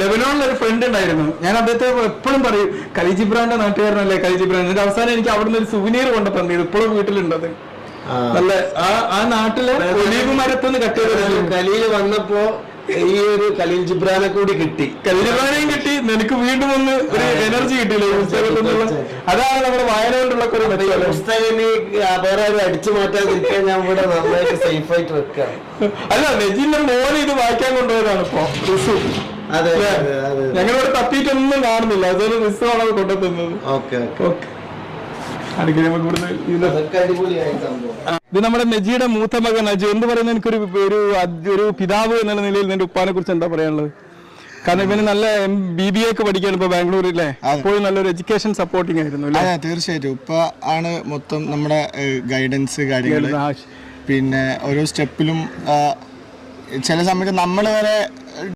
ലെബനോണിലൊരു front ഉണ്ടായിരുന്നു. ഞാൻ അദ്ദേഹത്തെ എപ്പോഴും പറയും ഖലീൽ ജിബ്രാന്റെ നാട്ടുകാരനല്ലേ ഖലീൽ ജിബ്രാൻ. എന്നിട്ട് അവസാനം എനിക്ക് അവിടുന്ന് ഒരു സുവനീർ കൊണ്ട് തന്നത് ഇപ്പോഴും വീട്ടിലുണ്ടത്. നല്ല ആ നാട്ടിലെ ഒലീവ് മരത്തുനിന്ന് കട്ട് ചെയ്ത് ഖലീൽ വന്നപ്പോ ഈ ഒരു ഖലീൽ ജിബ്രാനെ കൂടി കിട്ടി. ഖലീൽ ജിബ്രാനെയും കിട്ടി. നിനക്ക് വീണ്ടും ഒന്ന് ഒരു എനർജി കിട്ടിയില്ലേ പുസ്തകത്തിനുള്ള? അതാണ് നമ്മുടെ വായന കൊണ്ടുള്ള പുസ്തകം വേറെ അടിച്ചു മാറ്റാതിരിക്കാൻ ഞാൻ ഇവിടെ നന്നായിട്ട് സേഫ് ആയിട്ട് വെക്കാം. അല്ല, നെജിന്റെ മോനെ ഇത് വായിക്കാൻ കൊണ്ടുപോയതാണ് ഇപ്പൊ റിസു. അതെ, ഞങ്ങളിവിടെ തപ്പിയിട്ടൊന്നും കാണുന്നില്ല. അതൊരു റിസുവാണ് കൊണ്ടുവന്നത്. Okay okay. ഇത് നമ്മുടെ നെജിയുടെ മൂത്ത മകൻ അജു. എന്ത് പറയുന്നത്? എനിക്കൊരു ഒരു പിതാവ് എന്നുള്ള നിലയിൽ നിന്റെ ഉപ്പാനെ കുറിച്ച് എന്താ പറയാനുള്ളത്? കാരണം ഇവന് നല്ല BBA ഒക്കെ പഠിക്കാൻ ഇപ്പൊ ബാംഗ്ലൂരിലെ അപ്പോഴും നല്ലൊരു എഡ്യൂക്കേഷൻ സപ്പോർട്ടിങ് ആയിരുന്നു. തീർച്ചയായിട്ടും ഉപ്പ ആണ് മൊത്തം നമ്മുടെ ഗൈഡൻസ് കാര്യങ്ങൾ. പിന്നെ ഓരോ സ്റ്റെപ്പിലും ചില സമയത്ത് നമ്മൾ വരെ